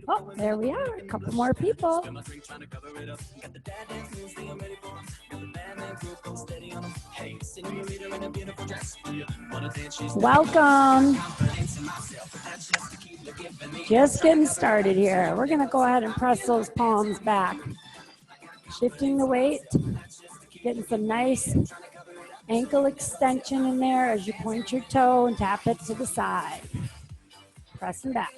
Oh, there we are. A couple more people. Welcome. Just getting started here. We're going to go ahead and press those palms back. Shifting the weight, getting some nice ankle extension in there as you point your toe and tap it to the side. Pressing back.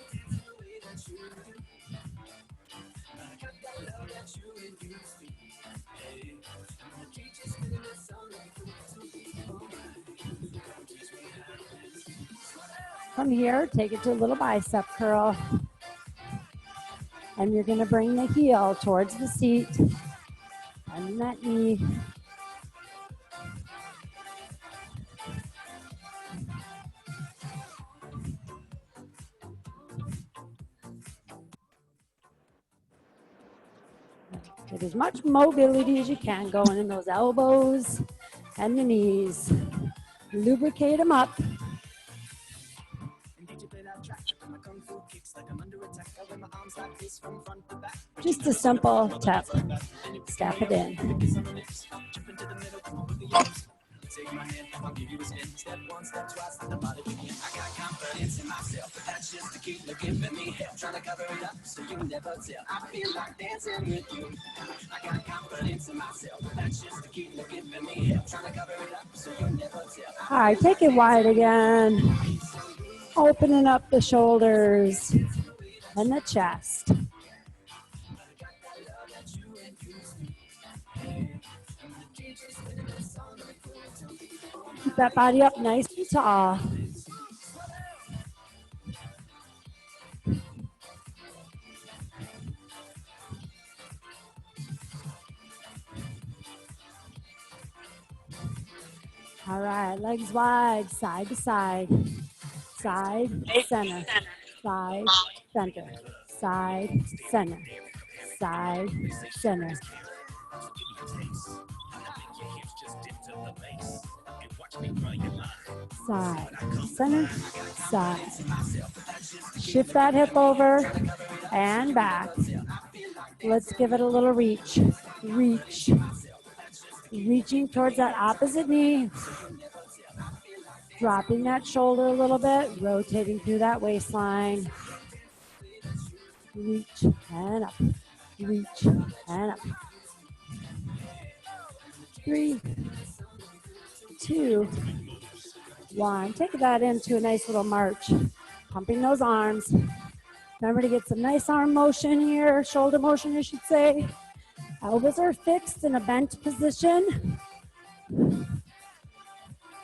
From here, take it to a little bicep curl. And you're going to bring the heel towards the seat. Bend that knee. Get as much mobility as you can going in those elbows and the knees. Lubricate them up. Just a simple tap. Step it in. Take my hand, I'll give you a spin. Step one, step twice, the body begin. I got confidence in myself, but that's just to keep looking for me. Help trying to cover it up so you never tell. I feel like dancing with you. I got confidence in myself, but that's just to keep looking for me. Help trying to cover it up so you never tell. All right, take it wide again. Opening up the shoulders and the chest. Keep that body up nice and tall. All right, legs wide, side to side. Side, center. Side, center. Side, center. Side, center. Side, center, side. Shift that hip over and back. Let's give it a little reach. Reach. Reaching towards that opposite knee. Dropping that shoulder a little bit, rotating through that waistline. Reach and up. Reach and up. 3, 2, 1. Take that into a nice little march. Pumping those arms. Remember to get some nice arm motion here, shoulder motion, I should say. Elbows are fixed in a bent position.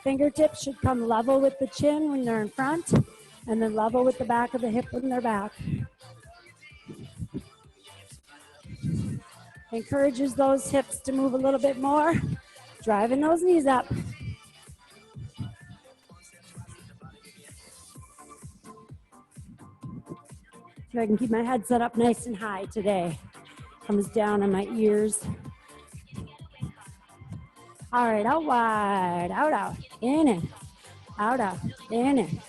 Fingertips should come level with the chin when they're in front, and then level with the back of the hip when they're back. Encourages those hips to move a little bit more, driving those knees up. So I can keep my head set up nice and high today. Comes down on my ears. All right, out wide, out, out, in, out, out, in.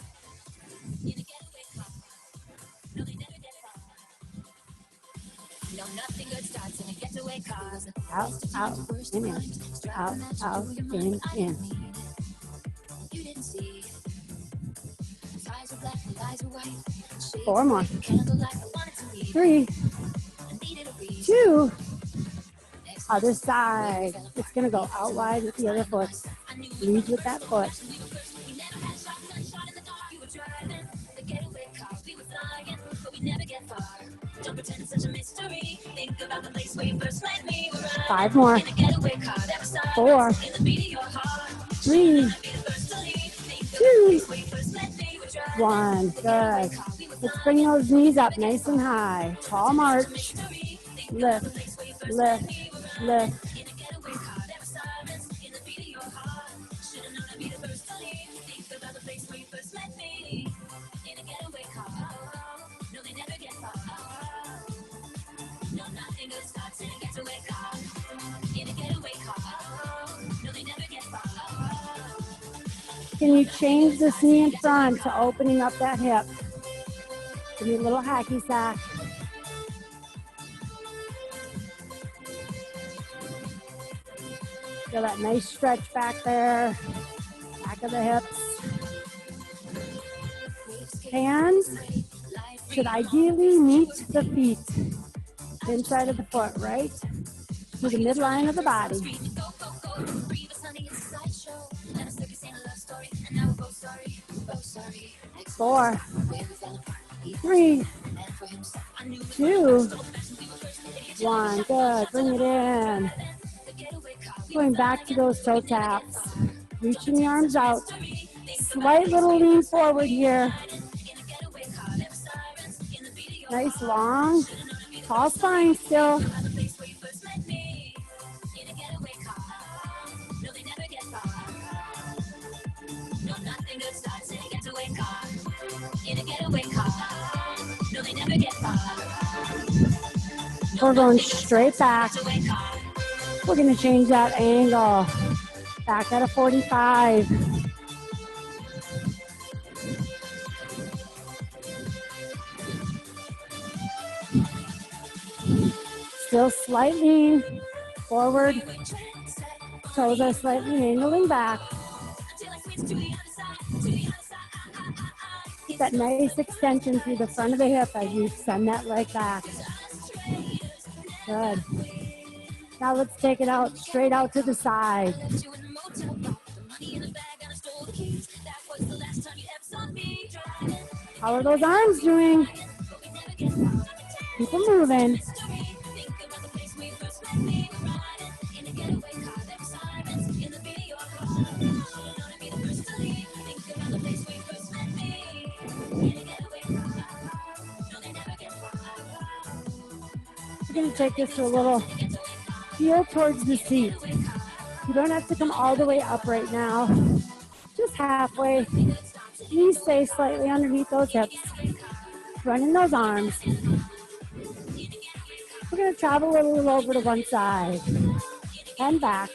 Out, out, in, out, out, in. 4 more. 3, 2. Other side. It's going to go out wide with the other foot. Lead with that foot. Five more. 4, 3, 2, 1. Good. Let's bring those knees up nice and high. Tall march. Lift, lift, lift. Can you change this knee in front to opening up that hip? Give me a little hacky sack. Feel that nice stretch back there, back of the hips. Hands should ideally meet the feet, inside of the foot, right to the midline of the body. 4, 3, 2, 1. Good. Bring it in. Going back to those toe taps. Reaching the arms out. Slight little lean forward here. Nice long, tall spine still. We're going straight back. We're going to change that angle. Back at a 45. Still slightly forward. Toes are slightly angling back. Get that nice extension through the front of the hip as you send that leg back. Good. Now let's take it out, straight out to the side. How are those arms doing? Keep them moving. We're going to take this to a little heel towards the seat. You don't have to come all the way up right now. Just halfway. Knees stay slightly underneath those hips. Running those arms. We're going to travel a little over to one side and back.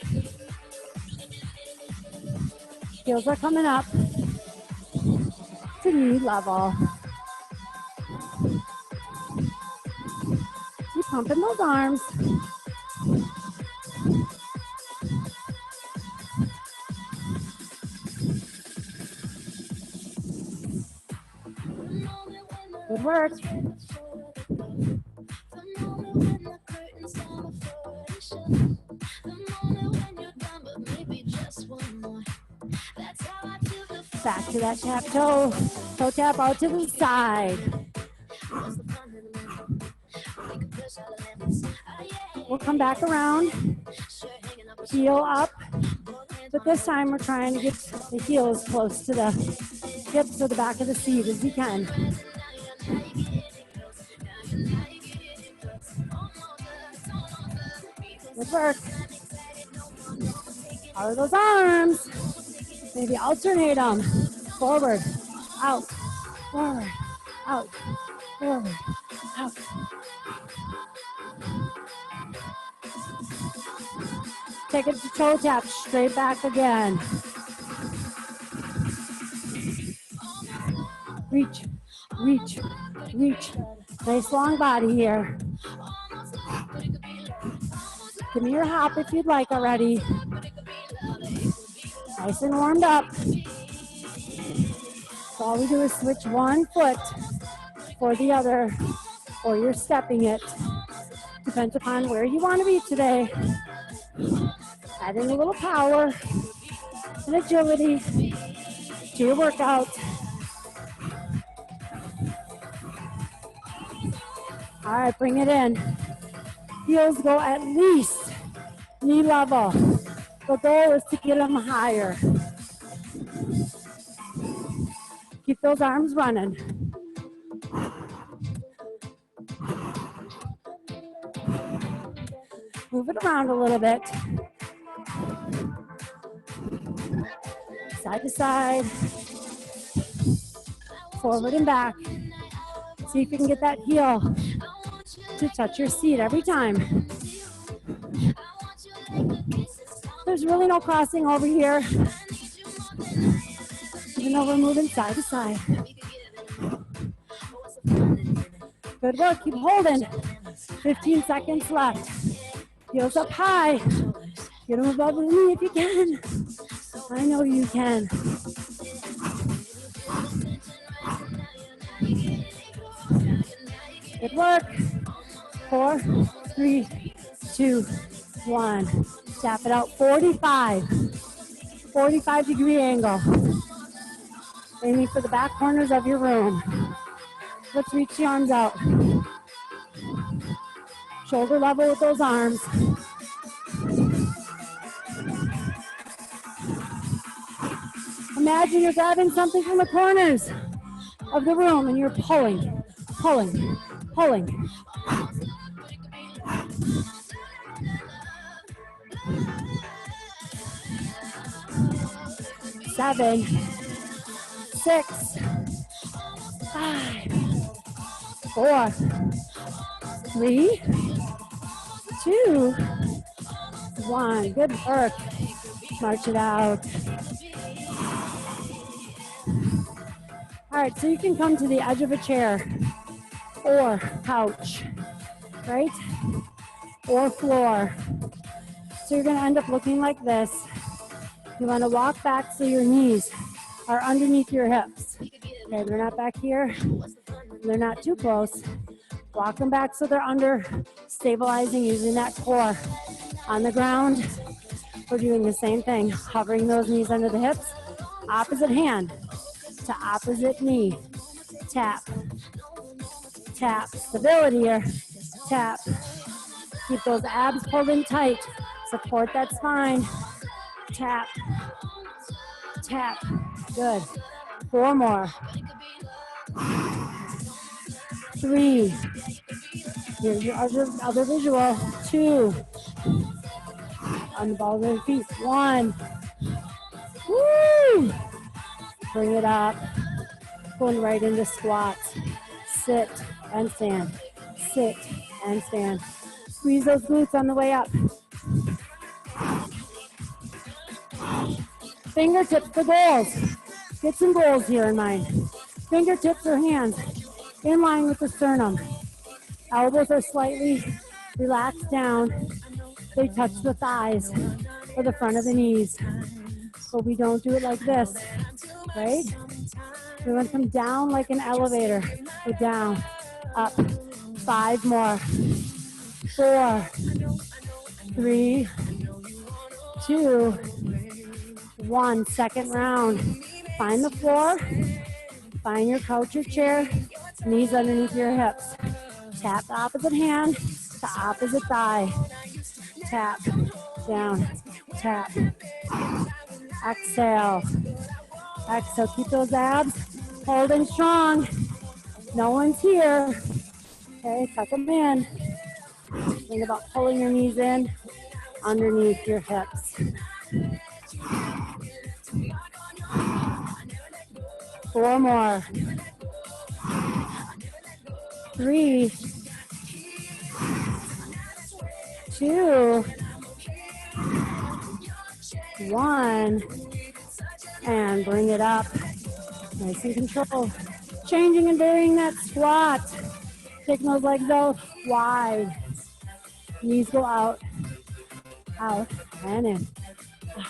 Heels are coming up to knee level. Keep pumping those arms. Good work. Back to that tap toe. Toe tap out to the side. We'll come back around. Heel up. But this time we're trying to get the heels close to the hips or the back of the seat as you can. Good work. How are those arms? Maybe alternate them. Forward, out, forward, out, forward, out. Take it to toe tap, straight back again. Reach, reach, reach. Nice long body here. Give me your hop if you'd like already. Nice and warmed up. So all we do is switch one foot for the other, or you're stepping it. Depends upon where you want to be today. Add in a little power and agility to your workout. All right, bring it in. Heels go at least knee level. The goal is to get them higher. Keep those arms running. Move it around a little bit. Side to side. Forward and back. See if you can get that heel to touch your seat every time. There's really no crossing over here. know we're moving side to side. Good work, keep holding. 15 seconds left. Heels up high. Get them above the knee if you can. I know you can. Good work. 4, 3, 2, 1. Tap it out. 45-degree angle. Aiming for the back corners of your room. Let's reach the arms out. Shoulder level with those arms. Imagine you're grabbing something from the corners of the room and you're pulling, pulling, pulling. Seven, 6, 5, 4, 3, 2, 1. Good work. March it out. All right, so you can come to the edge of a chair or couch, right? Or floor. So you're gonna end up looking like this. You wanna walk back so your knees are underneath your hips. Okay, they're not back here. They're not too close. Walk them back so they're under, stabilizing using that core. On the ground, we're doing the same thing, hovering those knees under the hips. Opposite hand to opposite knee. Tap, tap, stability here. Tap. Keep those abs pulled in tight. Support that spine. Tap, tap. Good. 4 more. 3. Here's your other visual. 2. On the balls of your feet. 1. Woo! Bring it up. Going right into squats. Sit and stand. Sit and stand. Squeeze those glutes on the way up. Fingertips for goals. Get some goals here in mind. Fingertips or hands in line with the sternum. Elbows are slightly relaxed down. They touch the thighs or the front of the knees. But we don't do it like this, right? We want to come down like an elevator. Go down, up. 5 more. 4, 3, 2, 1. Second round. Find the floor. Find your couch or chair. Knees underneath your hips. Tap the opposite hand to opposite thigh. Tap, down, tap. Exhale. Exhale. Keep those abs holding strong. No one's here. Okay, tuck them in. Think about pulling your knees in underneath your hips. 4 more. 3, 2, 1, and bring it up. Nice and controlled. Changing and varying that squat. Taking those legs out wide. Knees go out, out, and in, out,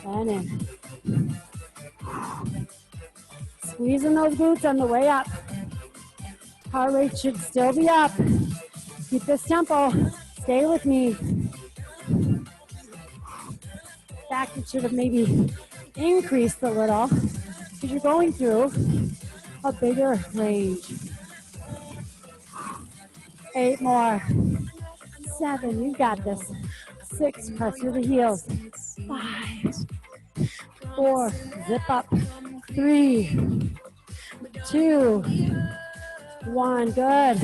and in. Squeezing those glutes on the way up. Heart rate should still be up. Keep this tempo. Stay with me. In fact, it should have maybe increased a little because you're going through a bigger range. 8 more. 7, you got this. 6, press through the heels. 5, 4, zip up. 3, 2, 1, good.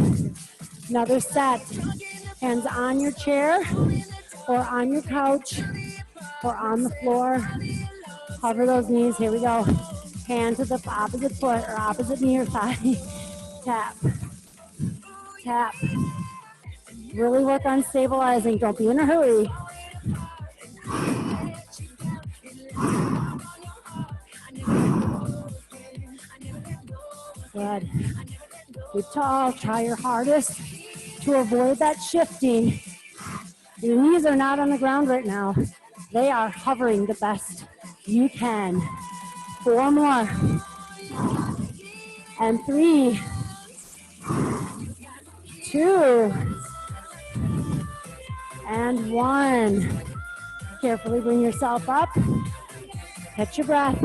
Another set. Hands on your chair or on your couch or on the floor. Hover those knees, here we go. Hand to the opposite foot or opposite knee or thigh. Tap, tap. Really work on stabilizing, don't be in a hurry. Good. Keep tall. Try your hardest to avoid that shifting. Your knees are not on the ground right now. They are hovering the best you can. 4 more. And 3, 2, and 1. Carefully bring yourself up. Catch your breath.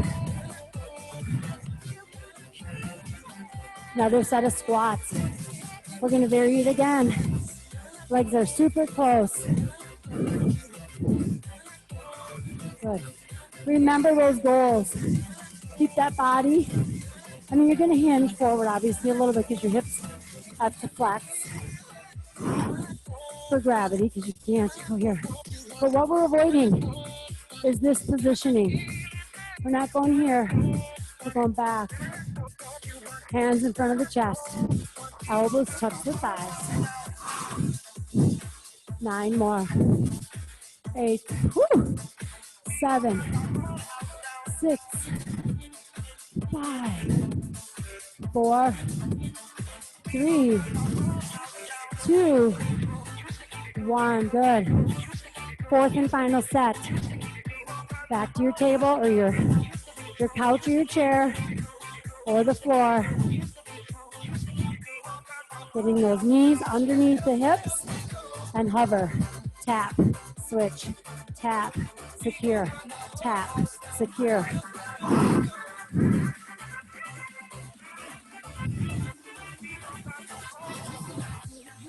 Another set of squats. We're going to vary it again. Legs are super close. Good. Remember those goals. Keep that body. I mean, you're going to hinge forward, obviously, a little bit because your hips have to flex for gravity because you can't go here. But what we're avoiding is this positioning. We're not going here. We're going back. Hands in front of the chest. Elbows touch the thighs. 9 more. 8. Woo. 7. 6. 5. 4. 3. 2. 1. Good. Fourth and final set. Back to your table or your couch or your chair or the floor. Getting those knees underneath the hips and hover. Tap, switch, tap, secure, tap, secure.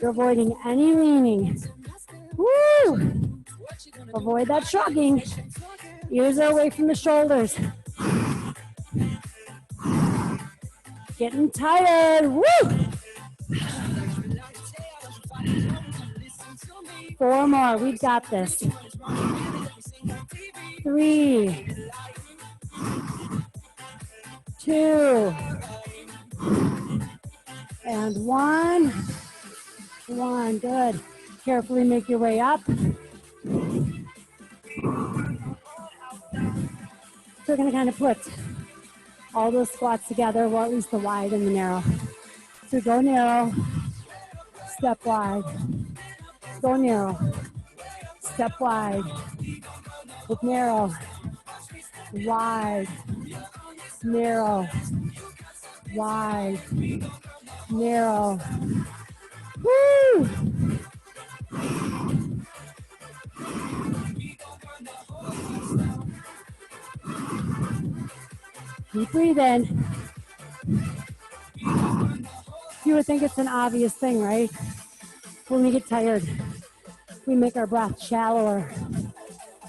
You're avoiding any leaning. Woo! Avoid that shrugging. Ears are away from the shoulders. Getting tired. Woo! 4 more. We've got this. 3, 2, and 1. 1. Good. Carefully make your way up. So we're going to kind of put all those squats together, well, at least the wide and the narrow. So go narrow, step wide, go narrow, step wide, look narrow, wide, narrow, wide, narrow. Woo! Keep breathing. You would think it's an obvious thing, right? When we get tired, we make our breath shallower.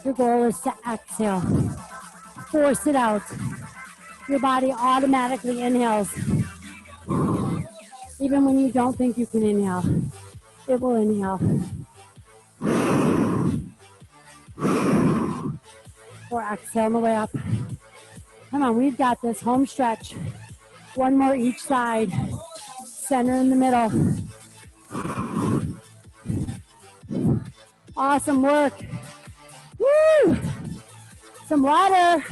Your goal is to exhale. Force it out. Your body automatically inhales. Even when you don't think you can inhale, it will inhale. Or exhale on the way up. Come on, we've got this. Home stretch. 1 more each side. Center in the middle. Awesome work. Woo! Some water.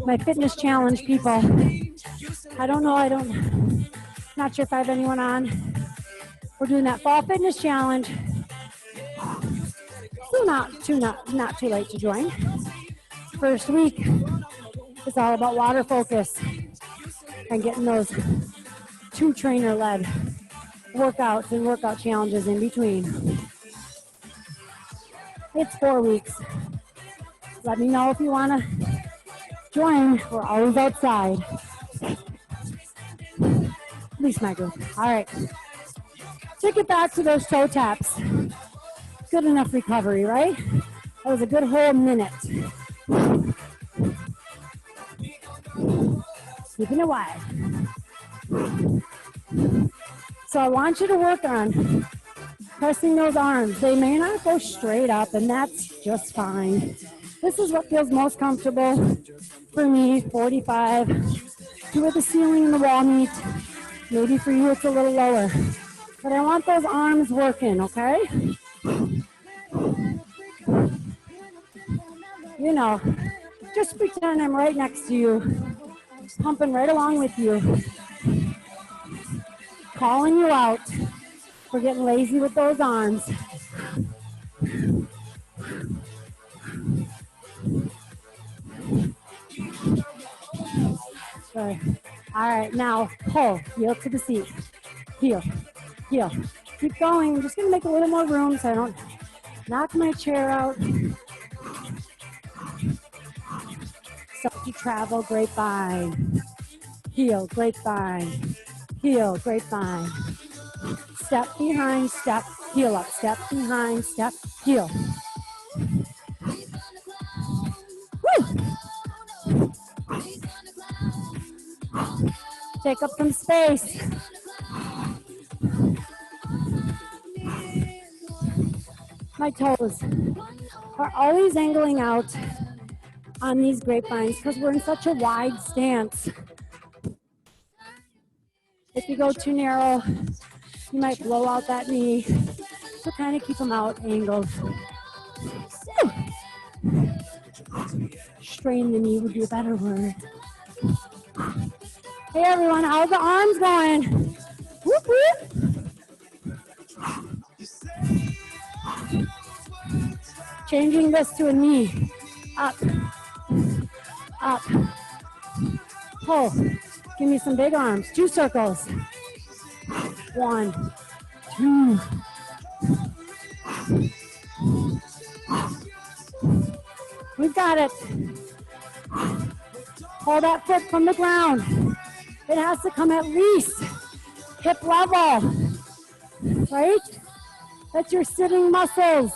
My fitness challenge people. I don't know, not sure if I have anyone on. We're doing that fall fitness challenge. So not too late to join. First week, it's all about water focus and getting those 2 trainer-led workouts and workout challenges in between. It's 4 weeks. Let me know if you want to join. We're always outside. At least my group. All right. Take it back to those toe taps. Good enough recovery, right? That was a good whole minute. Keeping it wide. So I want you to work on pressing those arms. They may not go straight up, and that's just fine. This is what feels most comfortable for me, 45. To where the ceiling and the wall meet. Maybe for you it's a little lower. But I want those arms working, okay? You know, just pretend I'm right next to you, pumping right along with you, calling you out for getting lazy with those arms. Good. All right, now pull, heel to the seat. Heel, heel. Keep going. I'm just gonna make a little more room so I don't knock my chair out. Start to travel, grapevine. Heel, grapevine. Heel, grapevine. Step behind, step, heel up. Step behind, step, heel. Woo! Take up some space. My toes are always angling out on these grapevines because we're in such a wide stance. If you go too narrow, you might blow out that knee. So kind of keep them out angled. Woo! Strain the knee would be a better word. Hey everyone, how's the arms going? Whoop whoop. Changing this to a knee. Up, up, pull. Give me some big arms. 2 circles. 1, 2. We've got it. Hold that foot from the ground. It has to come at least hip level, right? That's your sitting muscles.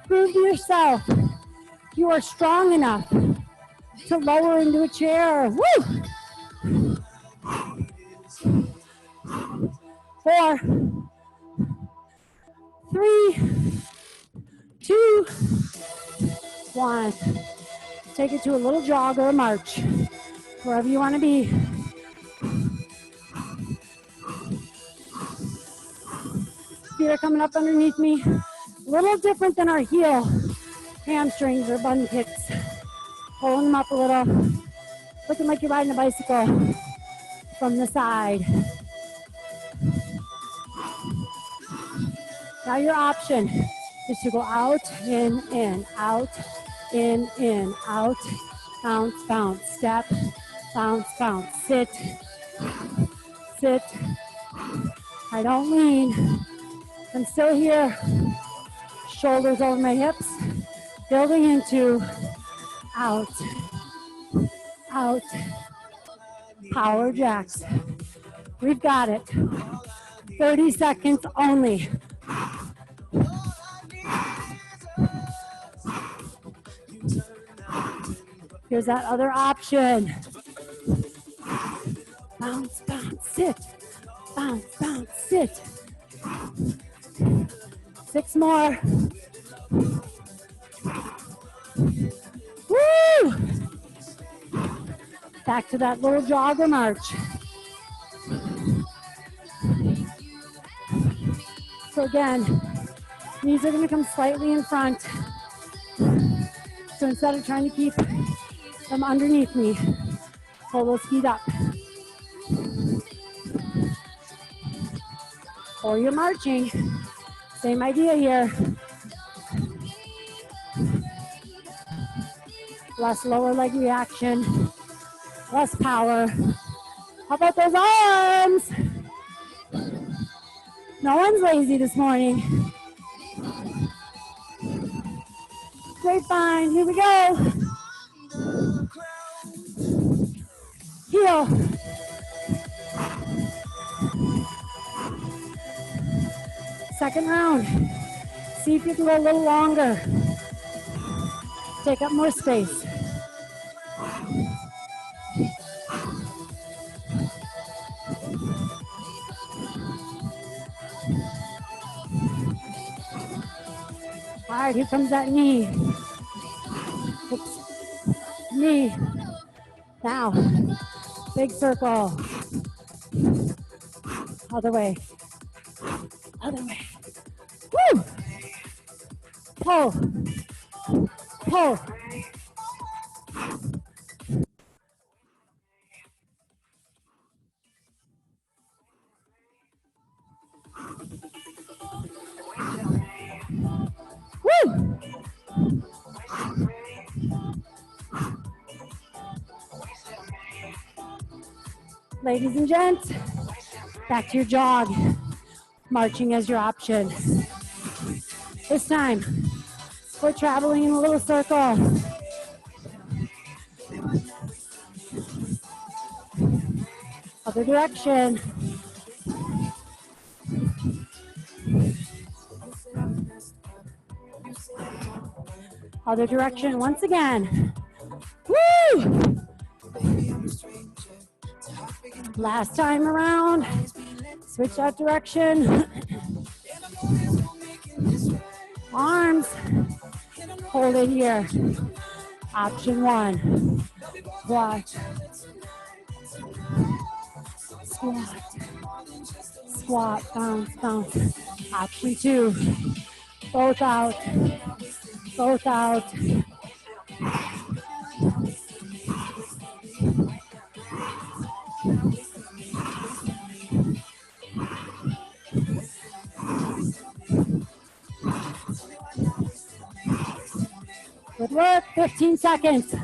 Prove to yourself you are strong enough to lower into a chair. Woo! 4, 3, 2, 1. Take it to a little jog or a march, wherever you want to be. Feet are coming up underneath me. A little different than our heel hamstrings or bun kicks. Pulling them up a little. Looking like you're riding a bicycle from the side. Now your option is to go out, in, out, in, out, bounce, bounce, step, bounce, bounce, sit, sit. I don't lean. I'm still here. Shoulders over my hips, building into out, out, power jacks. We've got it. 30 seconds only. Here's that other option. Bounce, bounce, sit. Bounce, bounce, sit. 6 more. Woo! Back to that little jog or march. So again, knees are going to come slightly in front. So instead of trying to keep them underneath me, pull those feet up. Or you're marching. Same idea here. Less lower leg reaction, less power. How about those arms? No one's lazy this morning. Grapevine, here we go. Heel. Second round. See if you can go a little longer. Take up more space. All right, here comes that knee. Oops. Knee. Now, big circle. Other way. Other way. Woo! pull, pull. Woo! Ladies and gents, back to your jog. Marching as your option. This time, we're traveling in a little circle. Other direction. Other direction once again. Woo! Last time around, switch that direction. Arms, hold it here. Option one, squat, squat, squat, bounce, bounce. Option two, both out, both out. Good work, 15 seconds.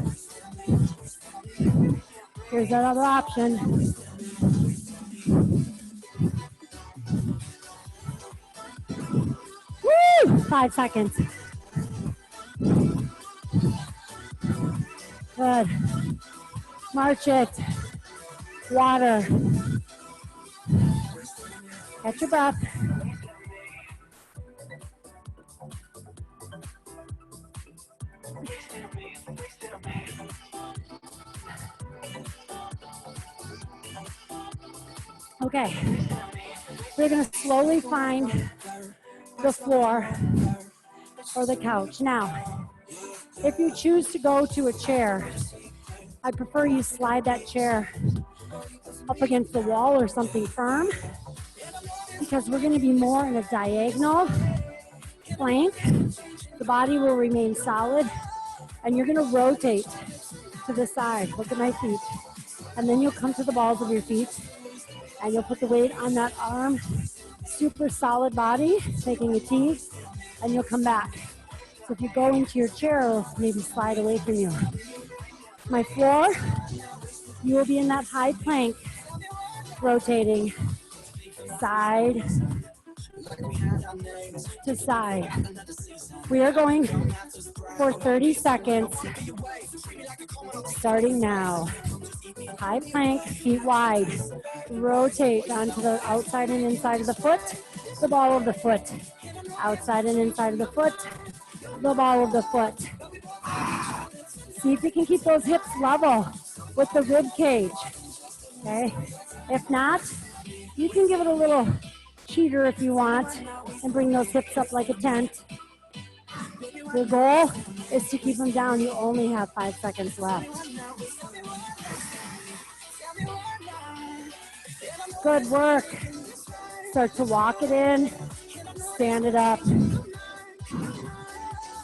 Here's another option. Woo! 5 seconds. Good. March it. Water. Catch your breath. Okay. We're going to slowly find the floor or the couch. Now, if you choose to go to a chair, I prefer you slide that chair up against the wall or something firm, because we're going to be more in a diagonal plank. The body will remain solid, and you're going to rotate to the side. Look at my feet. And then you'll come to the balls of your feet, and you'll put the weight on that arm. Super solid body, taking a T, and you'll come back. So if you go into your chair, it'll maybe slide away from you. My floor, you will be in that high plank, rotating side to side. We are going for 30 seconds, starting now. High plank, feet wide. Rotate onto the outside and inside of the foot, the ball of the foot. Outside and inside of the foot, the ball of the foot. See if you can keep those hips level with the rib cage, okay? If not, you can give it a little cheater if you want and bring those hips up like a tent. The goal is to keep them down. You only have 5 seconds left. Good work. Start to walk it in, stand it up.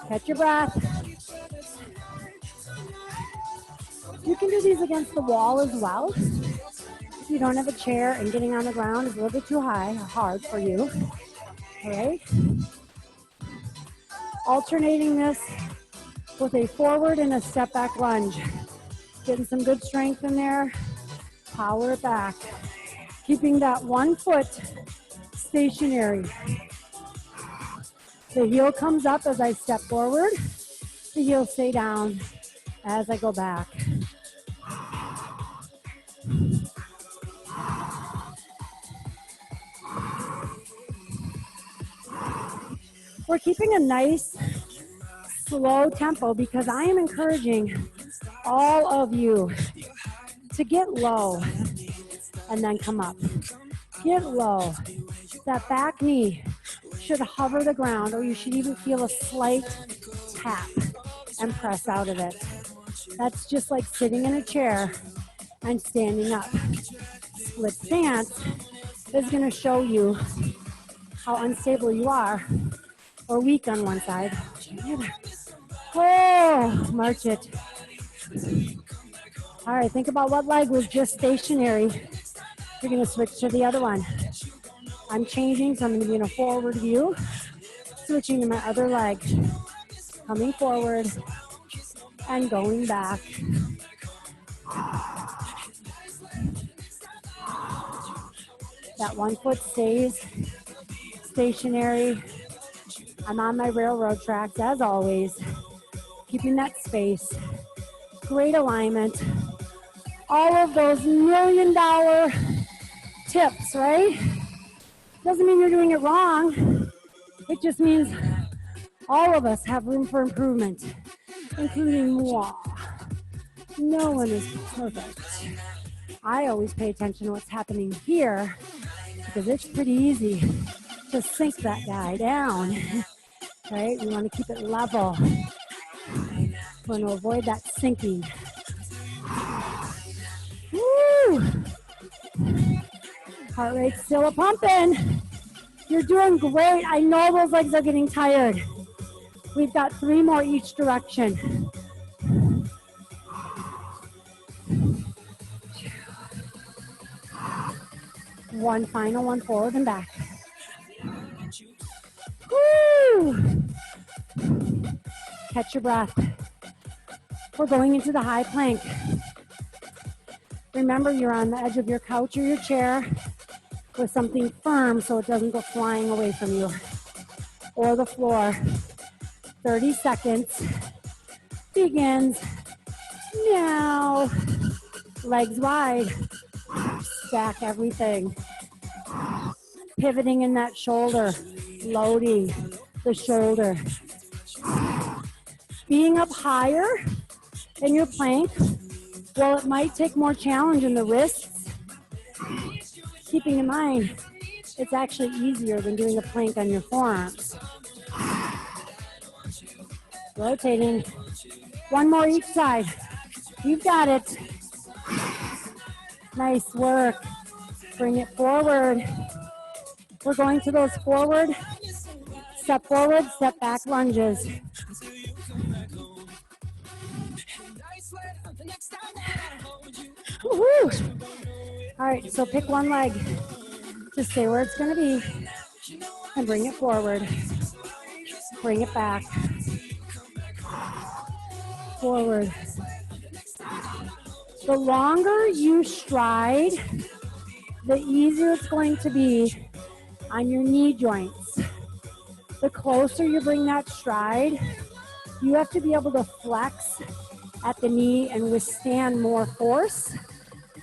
Catch your breath. You can do these against the wall as well. If you don't have a chair and getting on the ground is a little bit too hard for you. All right. Alternating this with a forward and a step back lunge. Getting some good strength in there. Power it back. Keeping that 1 foot stationary. The heel comes up as I step forward. The heel stay down as I go back. We're keeping a nice, slow tempo because I am encouraging all of you to get low and then come up. Get low. That back knee should hover the ground, or you should even feel a slight tap and press out of it. That's just like sitting in a chair and standing up. Split stance is going to show you how unstable you are or weak on one side. Oh, march it. All right, think about what leg was just stationary. You're gonna switch to the other one. I'm changing, so I'm gonna be in a forward view, switching to my other leg, coming forward and going back. That one foot stays stationary. I'm on my railroad tracks as always, keeping that space. Great alignment. All of those $1,000,000 tips, right? Doesn't mean you're doing it wrong. It just means all of us have room for improvement, including moi. No one is perfect. I always pay attention to what's happening here because it's pretty easy to sink that guy down, right? We want to keep it level. We want to avoid that sinking. Woo! Heart rate's still a pumping. You're doing great. I know those legs are getting tired. We've got 3 more each direction. One final one forward and back. Woo! Catch your breath. We're going into the high plank. Remember, you're on the edge of your couch or your chair with something firm so it doesn't go flying away from you, or the floor. 30 seconds begins now. Legs wide. Stack everything. Pivoting in that shoulder. Loading the shoulder. Being up higher in your plank, while it might take more challenge in the wrists, keeping in mind, it's actually easier than doing a plank on your forearms. Rotating. One more each side. You've got it. Nice work. Bring it forward. We're going to those forward, step back lunges. Woo-hoo. All right, so pick one leg. Just stay where it's going to be and bring it forward. Bring it back. Forward. The longer you stride, the easier it's going to be on your knee joints. The closer you bring that stride, you have to be able to flex at the knee and withstand more force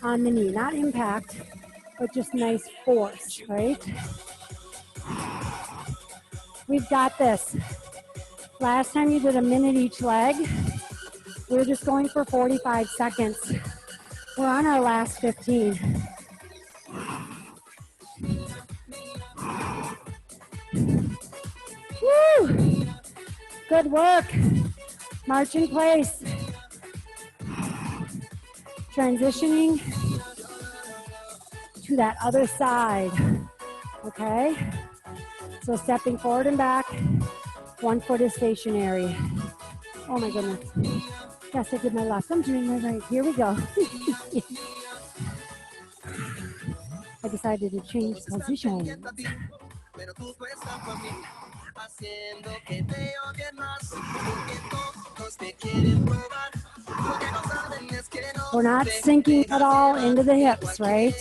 on the knee. Not impact, but just nice force, right? We've got this. Last time you did a minute each leg, we were just going for 45 seconds. We're on our last 15. Woo! Good work. March in place. Transitioning to that other side. Okay? So stepping forward and back. One foot is stationary. Oh my goodness. Yes, I did my left. I'm doing my right. Here we go. I decided to change position. We're not sinking at all into the hips, right?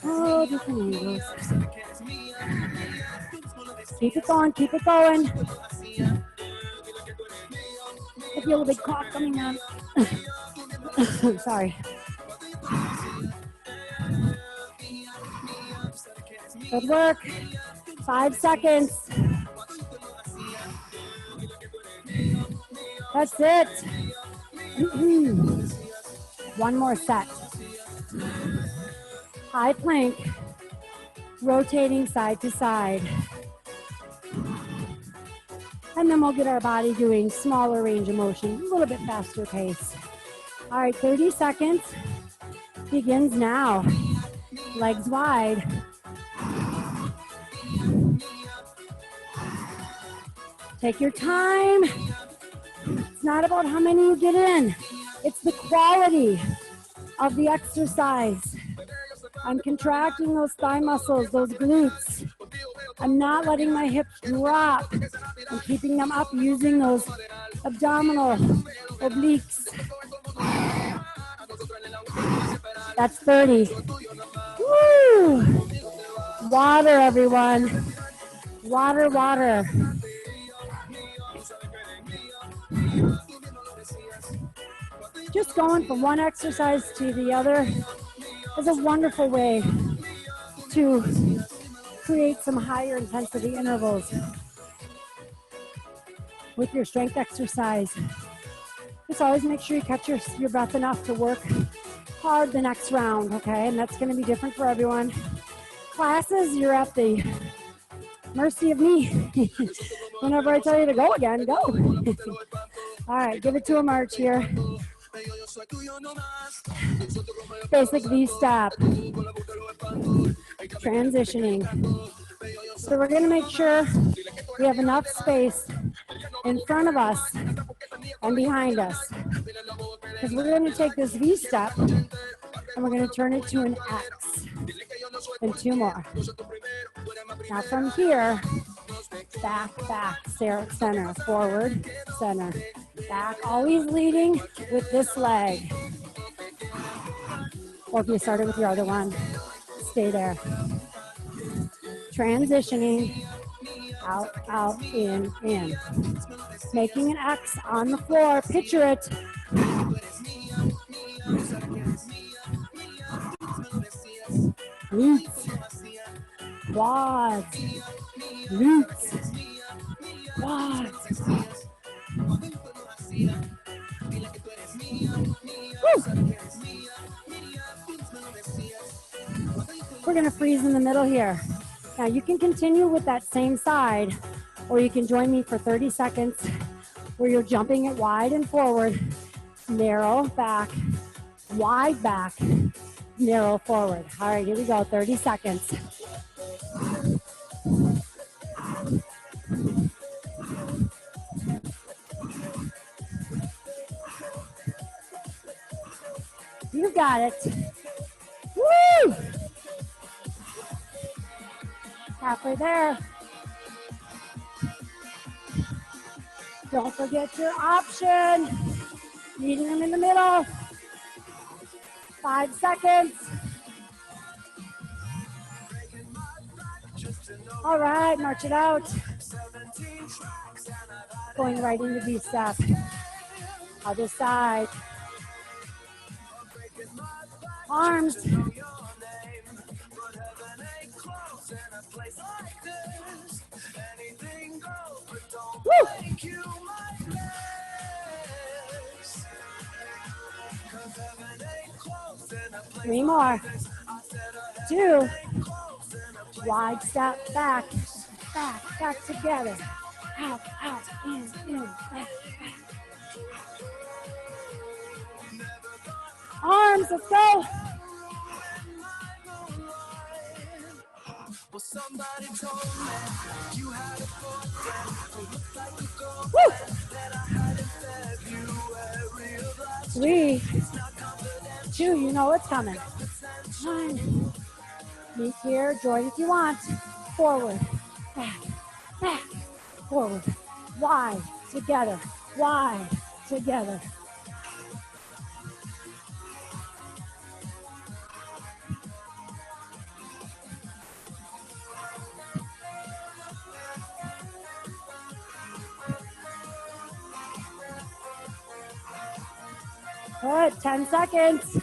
Oh, different angles. Keep it going, keep it going. I feel a big cough coming on. Sorry. Good work. 5 seconds. That's it. One more set. High plank, rotating side to side. And then we'll get our body doing smaller range of motion, a little bit faster pace. All right, 30 seconds. begins now. Legs wide. Take your time. It's not about how many you get in. It's the quality of the exercise. I'm contracting those thigh muscles, those glutes. I'm not letting my hips drop. I'm keeping them up using those abdominal obliques. That's 30. Woo! Water, everyone. Water, water. Just going from one exercise to the other is a wonderful way to create some higher intensity intervals with your strength exercise. Just always make sure you catch your breath enough to work hard the next round, okay? And that's gonna be different for everyone. Classes, you're at the mercy of me. Whenever I tell you to go again, go. All right, give it to a march here. Basic V-step. Transitioning. So we're gonna make sure we have enough space in front of us and behind us. Because we're gonna take this V-step and we're gonna turn it to an X. And two more. Now from here, back, back, center, forward, center, back, always leading with this leg. Or if you started with your other one, stay there. Transitioning, out, out, in. Making an X on the floor, picture it. Glutes, quads, glutes, quads. Woo. We're gonna freeze in the middle here. Now you can continue with that same side, or you can join me for 30 seconds where you're jumping it wide and forward, narrow back, wide back, narrow forward. All right, here we go, 30 seconds. You got it. Woo! Halfway there. Don't forget your option. Meeting them in the middle. 5 seconds. All right, march it out. Going right into V-step. Other side. Arms. Woo! 3 more. 2. Wide step back, back, back together. Out, out, in, back, back. Arms, let's go. Woo! 3, 2, you know what's coming. 1. Meet here, join if you want. Forward, back, back, forward, wide, together, wide, together. Good, 10 seconds.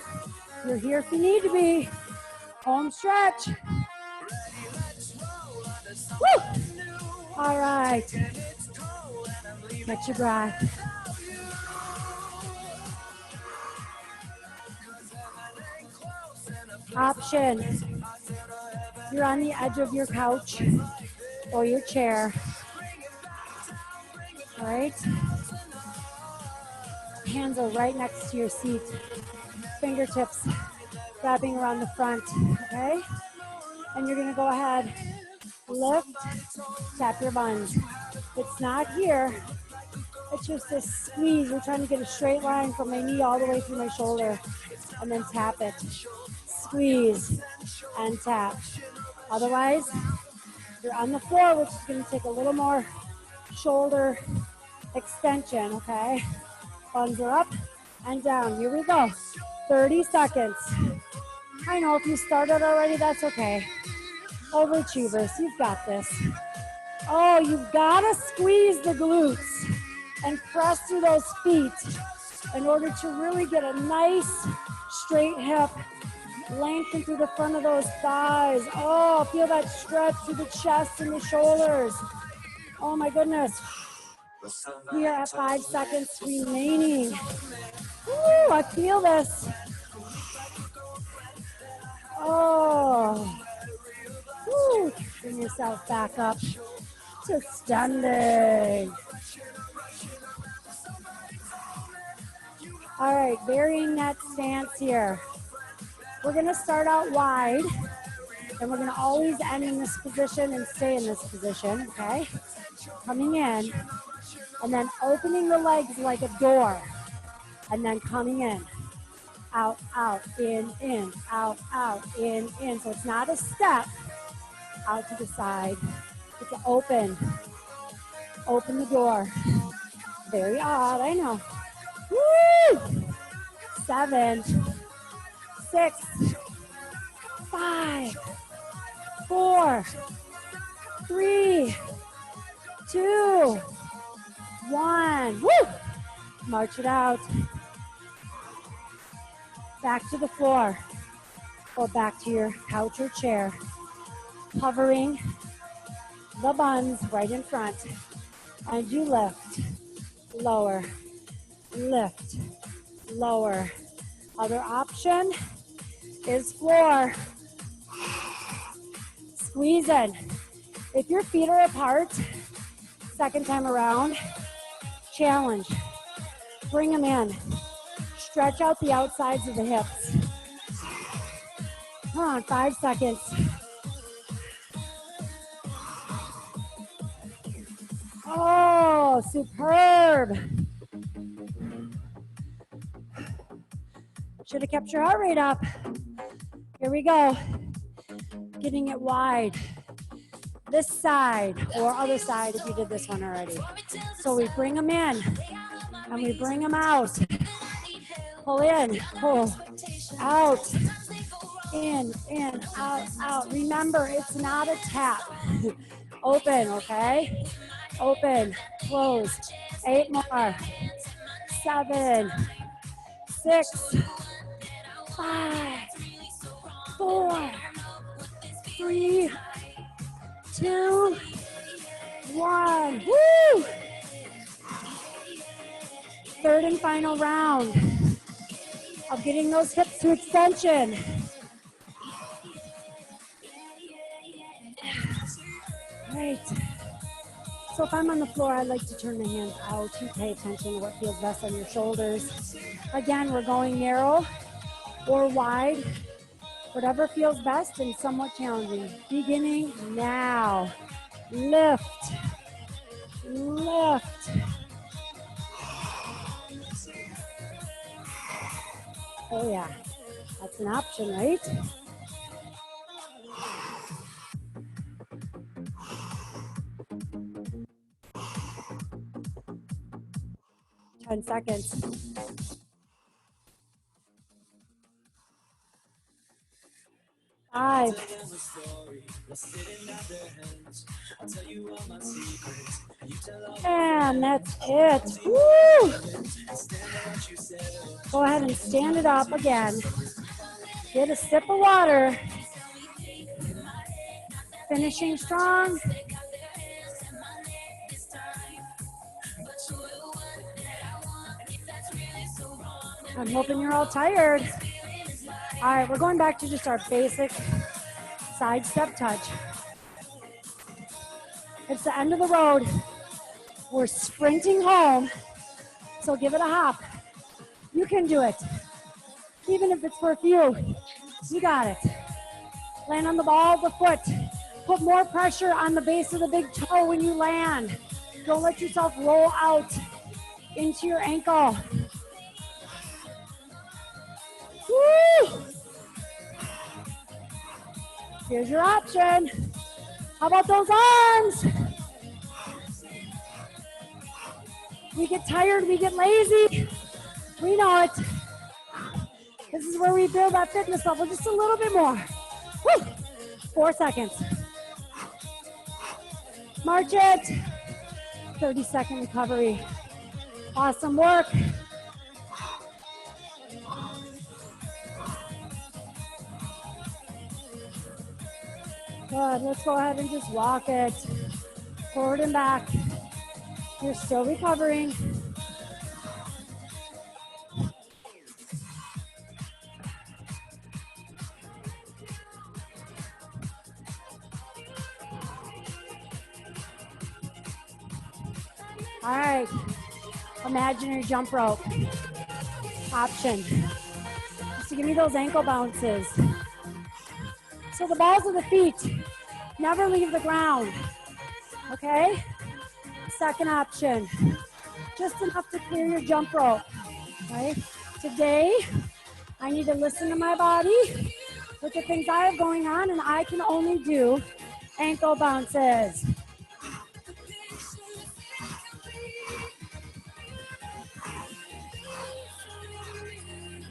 You're here if you need to be. Home stretch. Woo! All right. Catch your breath. Option. You're on the edge of your couch or your chair. All right. Hands are right next to your seat. Fingertips wrapping around the front, okay? And you're gonna go ahead, lift, tap your buns. It's not here, it's just a squeeze. We're trying to get a straight line from my knee all the way through my shoulder, and then tap it. Squeeze and tap. Otherwise, you're on the floor, which is gonna take a little more shoulder extension, okay? Buns are up and down. Here we go. 30 seconds. I know if you started already, that's okay. Overachievers, you've got this. Oh, you've got to squeeze the glutes and press through those feet in order to really get a nice straight hip. Lengthen through the front of those thighs. Oh, feel that stretch through the chest and the shoulders. Oh my goodness. We are at 5 seconds remaining. Woo, I feel this. Oh. Woo. Bring yourself back up to standing. All right, varying that stance here. We're gonna start out wide, and we're gonna always end in this position and stay in this position, okay? Coming in, and then opening the legs like a door, and then coming in. Out, out, in, out, in. So it's not a step out to the side. It's open. Open the door. Very odd, I know. Woo! 7, 6, 5, 4, 3, 2, 1. Woo! March it out. Back to the floor or back to your couch or chair. Hovering the buns right in front. And you lift, lower, lift, lower. Other option is floor. Squeeze in. If your feet are apart, second time around, challenge. Bring them in. Stretch out the outsides of the hips. Come on, 5 seconds. Oh, superb. Should have kept your heart rate up. Here we go. Getting it wide. This side or other side if you did this one already. So we bring them in and we bring them out. Pull in, pull out, in, out, out. Remember, it's not a tap. Open, okay? Open, close. 8 more. 7, 6, 5, 4, 3, 2, 1. Woo! Third and final round of getting those hips to extension. Great. So if I'm on the floor, I like to turn my hands out. You pay attention to what feels best on your shoulders. Again, we're going narrow or wide, whatever feels best and somewhat challenging. Beginning now. Lift, lift. Oh yeah, that's an option, right? Ten seconds. 5. And that's it. Woo! Go ahead and stand it up again. Get a sip of water. Finishing strong. I'm hoping you're all tired. All right, we're going back to just our basic side step touch. It's the end of the road. We're sprinting home, so give it a hop. You can do it, even if it's for a few. You got it. Land on the ball of the foot. Put more pressure on the base of the big toe when you land. Don't let yourself roll out into your ankle. Woo! Here's your option. How about those arms? We get tired, we get lazy. We know it. This is where we build that fitness level just a little bit more. Woo! 4 seconds. March it. 30-second recovery. Awesome work. Good, let's go ahead and just walk it. Forward and back. You're still recovering. All right, imaginary jump rope. Option, just to give me those ankle bounces. So the balls of the feet never leave the ground, okay? Second option, just enough to clear your jump rope, right? Today, I need to listen to my body with the things I have going on, and I can only do ankle bounces.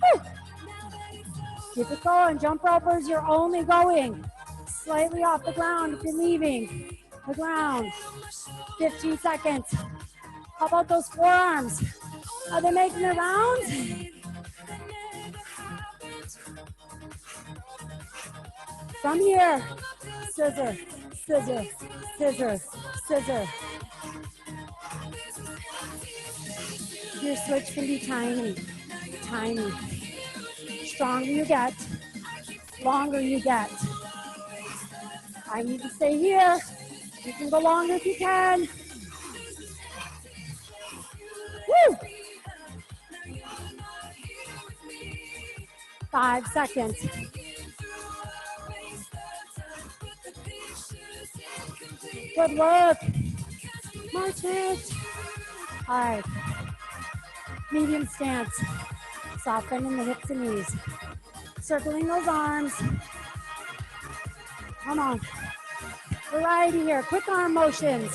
Woo! Keep it going. Jump ropers, you're only going slightly off the ground if you're leaving the ground. 15 seconds. How about those forearms? Are they making the rounds? From here, scissor, scissor, scissor, scissor. Your switch can be tiny, tiny. Stronger you get, longer you get. I need to stay here. You can go longer if you can. Woo! 5 seconds. Good work. March it. All right. Medium stance. Softening the hips and knees. Circling those arms. Come on. Variety here. Quick arm motions.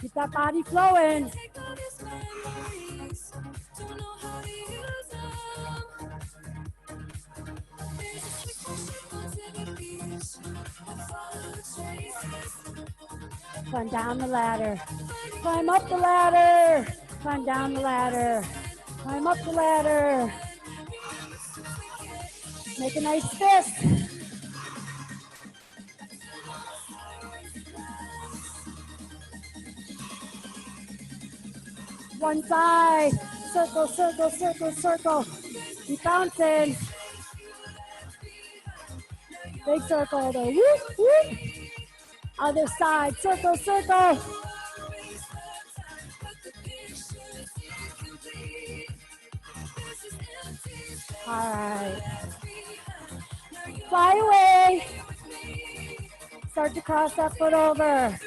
Keep that body flowing. Climb down the ladder. Climb up the ladder. Climb down the ladder. Climb up the ladder. Make a nice fist. One side. Circle, circle, circle, circle. Keep bouncing. Big circle there. Whoop, whoop. Other side. Circle, circle. All right. Fly away. Start to cross that foot over.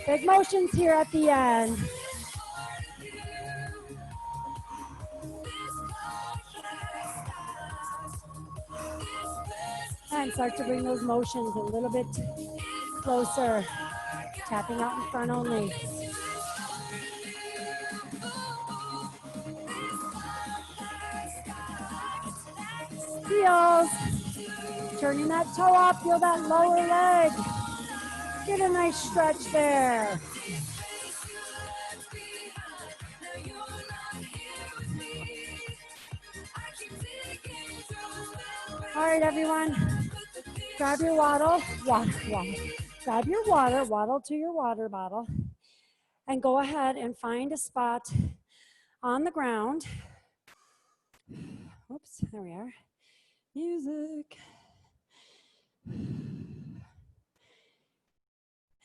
Big motions here at the end. And start to bring those motions a little bit closer. Tapping out in front only. Heels. Turning that toe up, feel that lower leg. Get a nice stretch there. All right, everyone. Grab your waddle. Grab your water, waddle to your water bottle. And go ahead and find a spot on the ground. Oops, there we are. Music.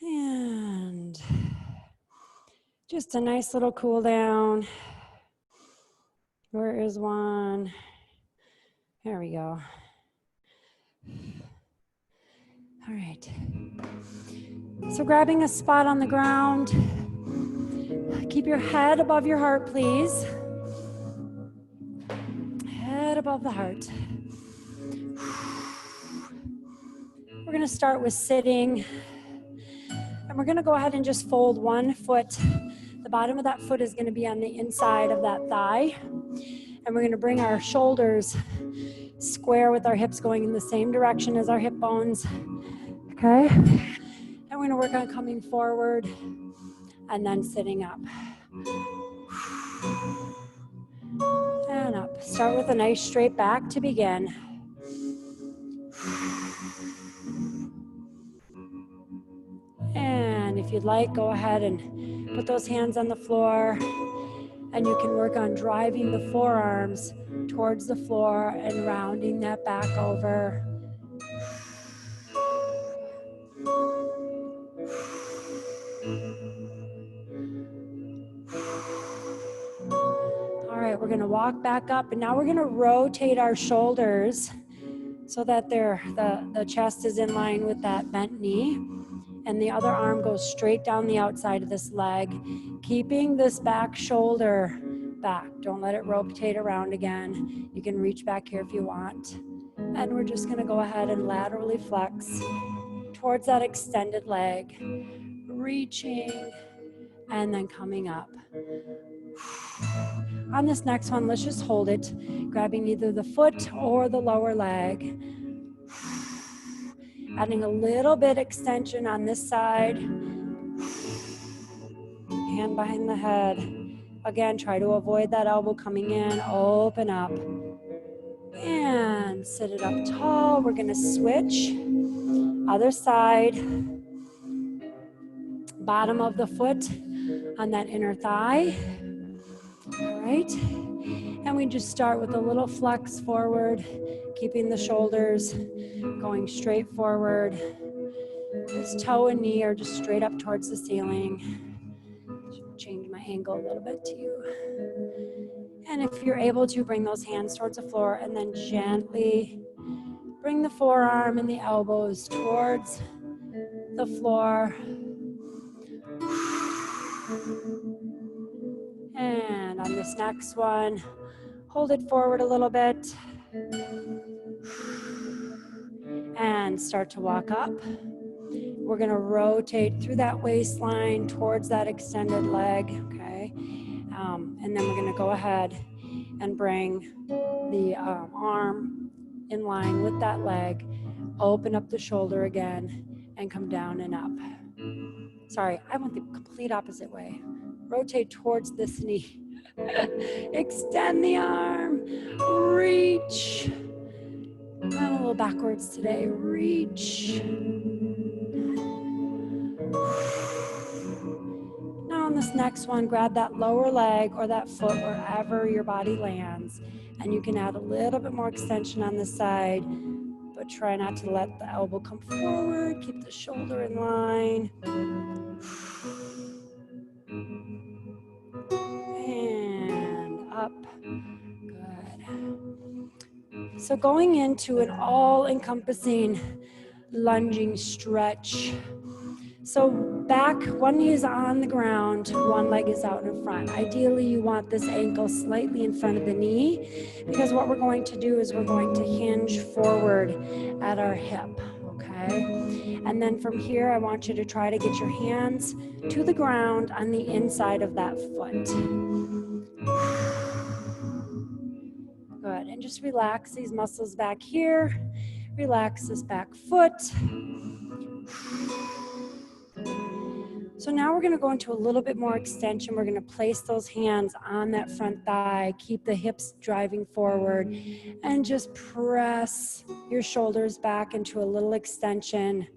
And Just a nice little cool down. Where is one? There we go. All right. So grabbing a spot on the ground. Keep your head above your heart, please. Head above the heart. We're going to start with sitting. And we're going to go ahead and just fold one foot. The bottom of that foot is going to be on the inside of that thigh. And we're going to bring our shoulders square with our hips going in the same direction as our hip bones. Okay? And we're going to work on coming forward and then sitting up. And up. Start with a nice straight back to begin. And if you'd like, go ahead and put those hands on the floor. And you can work on driving the forearms towards the floor and rounding that back over. All right, we're gonna walk back up, and now we're gonna rotate our shoulders so that the chest is in line with that bent knee, and the other arm goes straight down the outside of this leg, keeping this back shoulder back. Don't let it rotate around again. You can reach back here if you want. And we're just gonna go ahead and laterally flex towards that extended leg, reaching and then coming up. On this next one, let's just hold it, grabbing either the foot or the lower leg. Adding a little bit extension on this side. Hand behind the head. Again, try to avoid that elbow coming in, open up. And sit it up tall. We're gonna switch. Other side. Bottom of the foot on that inner thigh. All right. And we just start with a little flex forward, keeping the shoulders going straight forward. This toe and knee are just straight up towards the ceiling. Change my angle a little bit to you. And if you're able to, bring those hands towards the floor and then gently bring the forearm and the elbows towards the floor. And on this next one, hold it forward a little bit. And start to walk up. We're gonna rotate through that waistline towards that extended leg, okay? And then we're gonna go ahead and bring the arm in line with that leg, open up the shoulder again, and come down and up. Sorry, I went the complete opposite way. Rotate towards this knee. Extend the arm, reach. I'm a little backwards today, reach. Now on this next one, grab that lower leg or that foot wherever your body lands. And you can add a little bit more extension on this side, but try not to let the elbow come forward. Keep the shoulder in line. And up. Good. So going into an all-encompassing lunging stretch. So back, one knee is on the ground, one leg is out in front. Ideally, you want this ankle slightly in front of the knee, because what we're going to do is we're going to hinge forward at our hip, okay? And then from here, I want you to try to get your hands to the ground on the inside of that foot. Good, and just relax these muscles back here. Relax this back foot. So now we're gonna go into a little bit more extension. We're gonna place those hands on that front thigh, keep the hips driving forward, and just press your shoulders back into a little extension,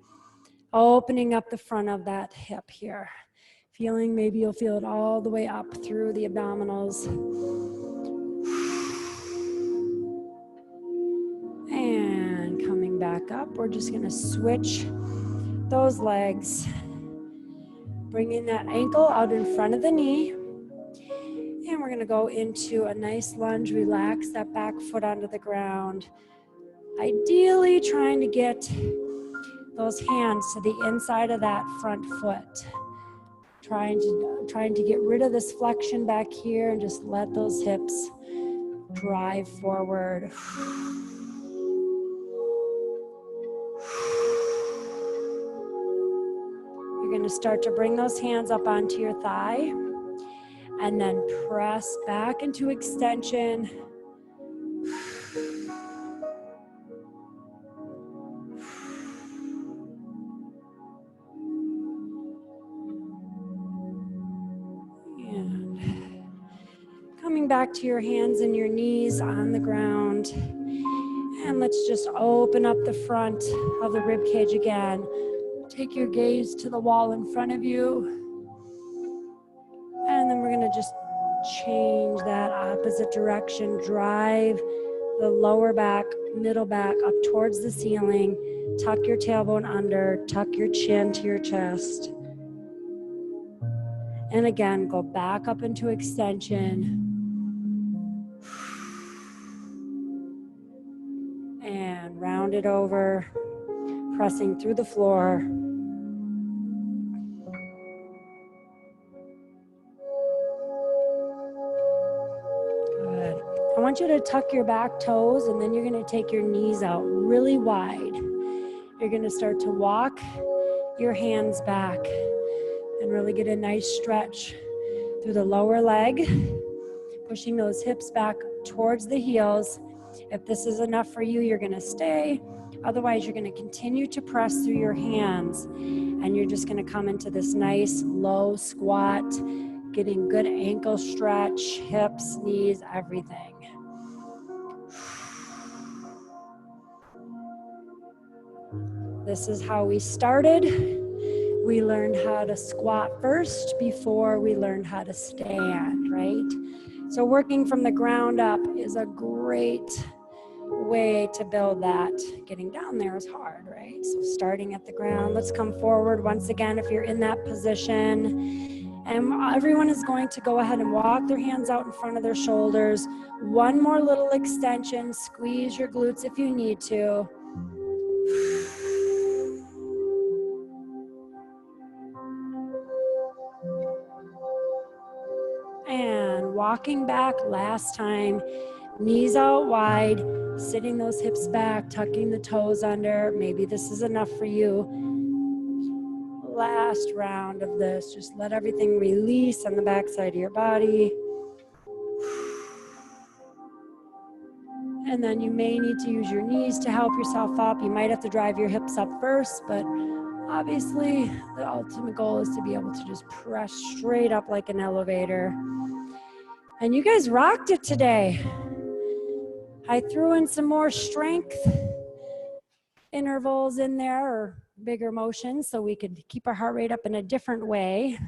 opening up the front of that hip here. Feeling, maybe you'll feel it all the way up through the abdominals. And coming back up, we're just gonna switch those legs. bringing that ankle out in front of the knee. And we're gonna go into a nice lunge, relax that back foot onto the ground. Ideally trying to get those hands to the inside of that front foot. Trying to get rid of this flexion back here and just let those hips drive forward. You're going to start to bring those hands up onto your thigh and then press back into extension. And coming back to your hands and your knees on the ground. And let's just open up the front of the rib cage again. Take your gaze to the wall in front of you. And then we're gonna just change that opposite direction. Drive the lower back, middle back up towards the ceiling. Tuck your tailbone under, tuck your chin to your chest. And again, go back up into extension. And round it over, pressing through the floor. Good. I want you to tuck your back toes, and then you're going to take your knees out really wide. You're going to start to walk your hands back and really get a nice stretch through the lower leg, pushing those hips back towards the heels. If this is enough for you, you're going to stay. Otherwise, you're going to continue to press through your hands, and you're just going to come into this nice low squat, getting good ankle stretch, hips, knees, everything. This is how we started. We learned how to squat first before we learned how to stand, right? So working from the ground up is a great way to build that. Getting down there is hard, right? So starting at the ground, let's come forward once again if you're in that position. And everyone is going to go ahead and walk their hands out in front of their shoulders. One more little extension, squeeze your glutes if you need to. And walking back last time, knees out wide, sitting those hips back, tucking the toes under. Maybe this is enough for you. Last round of this, just let everything release on the back side of your body. And then you may need to use your knees to help yourself up. You might have to drive your hips up first, but obviously the ultimate goal is to be able to just press straight up like an elevator. And you guys rocked it today. I threw in some more strength intervals in there, or bigger motions, so we could keep our heart rate up in a different way.